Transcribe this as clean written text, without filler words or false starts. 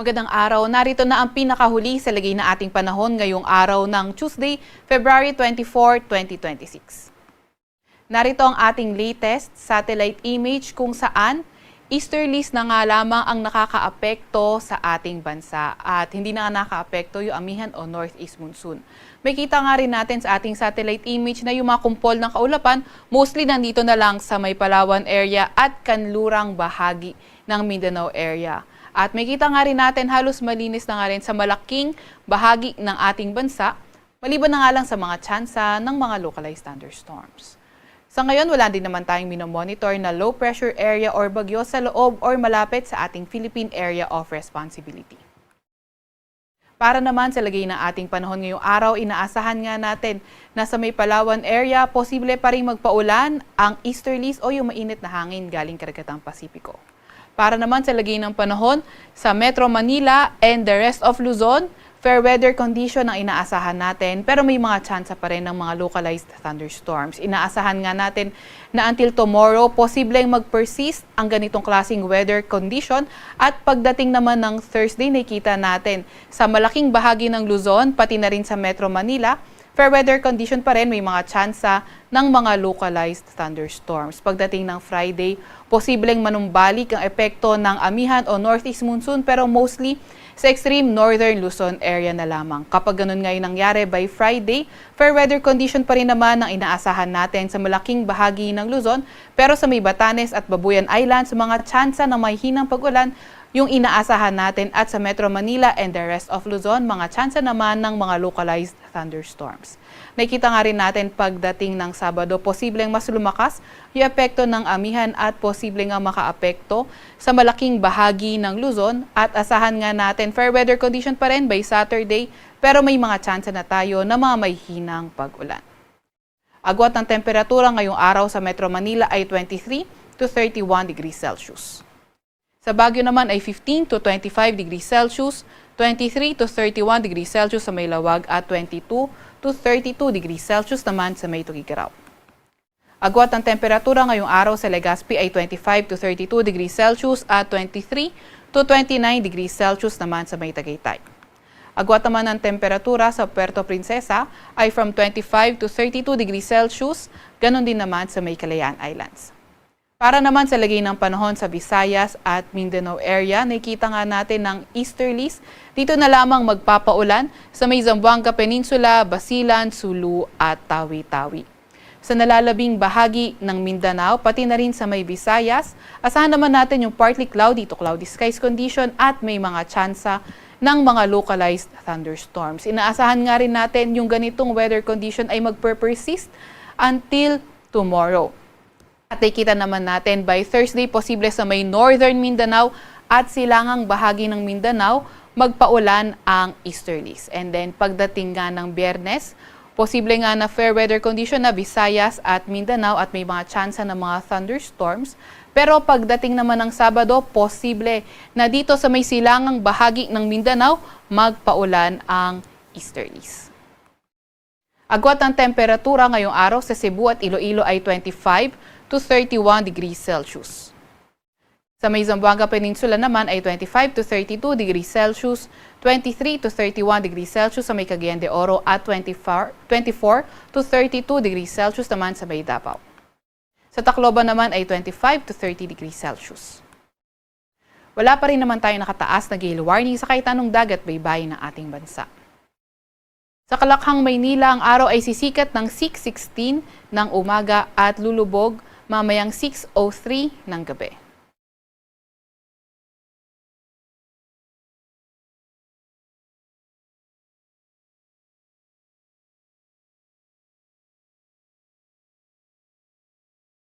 Magandang araw. Narito na ang pinakahuli sa lagay na ating panahon ngayong araw ng Tuesday, February 24, 2026. Narito ang ating latest satellite image kung saan easterlies na nga lamang ang nakakaapekto sa ating bansa at hindi na nga nakaapekto yung amihan o northeast monsoon. May kita nga rin natin sa ating satellite image na yung mga kumpol ng kaulapan mostly nandito na lang sa may Palawan area at kanlurang bahagi ng Mindanao area. At may kita nga rin natin halos malinis na nga rin sa malaking bahagi ng ating bansa, maliban na nga lang sa mga tsansa ng mga localized thunderstorms. Sa ngayon, wala din naman tayong minomonitor na low pressure area or bagyo sa loob or malapit sa ating Philippine Area of Responsibility. Para naman sa lagay ng ating panahon ngayong araw, inaasahan nga natin na sa may Palawan area, posible pa rin magpaulan ang easterlies o yung mainit na hangin galing karagatang Pasipiko. Para naman sa lagay ng panahon sa Metro Manila and the rest of Luzon, fair weather condition ang inaasahan natin pero may mga tsansa pa rin ng mga localized thunderstorms. Inaasahan nga natin na until tomorrow, posibleng mag-persist ang ganitong klaseng weather condition at pagdating naman ng Thursday, nakita natin sa malaking bahagi ng Luzon, pati na rin sa Metro Manila, fair weather condition pa rin, may mga tsansa ng mga localized thunderstorms. Pagdating ng Friday, posibleng manumbalik ang epekto ng amihan o northeast monsoon pero mostly sa extreme northern Luzon area na lamang. Kapag ganun ngayon nangyari by Friday, fair weather condition pa rin naman ang inaasahan natin sa malaking bahagi ng Luzon pero sa may Batanes at Babuyan Islands, mga tsansa ng may hinang pag-ulan yung inaasahan natin at sa Metro Manila and the rest of Luzon, mga tsansa naman ng mga localized thunderstorms. Nakita nga rin natin pagdating ng Sabado, posibleng mas lumakas yung epekto ng amihan at posibleng nga makaapekto sa malaking bahagi ng Luzon at asahan nga natin fair weather condition pa rin by Saturday pero may mga tsansa na tayo na mga may hinang pag-ulan. Agwat ng temperatura ngayong araw sa Metro Manila ay 23 to 31 degrees Celsius. Sa Baguio naman ay 15 to 25 degrees Celsius, 23 to 31 degrees Celsius sa Maylawag at 22 to 32 degrees Celsius naman sa May Tugigaraw. Agwat ng temperatura ngayong araw sa Legazpi ay 25 to 32 degrees Celsius at 23 to 29 degrees Celsius naman sa May Tagaytay. Agwat naman ng temperatura sa Puerto Princesa ay from 25 to 32 degrees Celsius, ganon din naman sa May Kalayaan Islands. Para naman sa lagay ng panahon sa Visayas at Mindanao area, nakita nga natin ng easterlies. Dito na lamang magpapaulan sa may Zamboanga Peninsula, Basilan, Sulu at Tawi-Tawi. Sa nalalabing bahagi ng Mindanao, pati na rin sa may Visayas, asahan naman natin yung partly cloudy to cloudy skies condition at may mga tsansa ng mga localized thunderstorms. Inaasahan nga rin natin yung ganitong weather condition ay magper-persist until tomorrow. At nakikita naman natin by Thursday, posible sa may northern Mindanao at silangang bahagi ng Mindanao, magpaulan ang easterlies. And then pagdating nga ng Biyernes, posible nga na fair weather condition na Visayas at Mindanao at may mga tsansa ng mga thunderstorms. Pero pagdating naman ng Sabado, posible na dito sa may silangang bahagi ng Mindanao, magpaulan ang easterlies. Agwat ng temperatura ngayong araw sa Cebu at Iloilo ay 25 to 31 degrees Celsius. Sa may Zamboanga Peninsula naman ay 25 to 32 degrees Celsius, 23 to 31 degrees Celsius sa may Cagayan de Oro at 24 to 32 degrees Celsius naman sa may Davao. Sa Tacloban naman ay 25 to 30 degrees Celsius. Wala pa rin naman tayong nakataas na gale warning sa kahit anong dagat baybayin ng ating bansa. Sa Kalakhang, Maynila, ang araw ay sisikat ng 6:16 ng umaga at lulubog mamayang 6:03 ng gabi.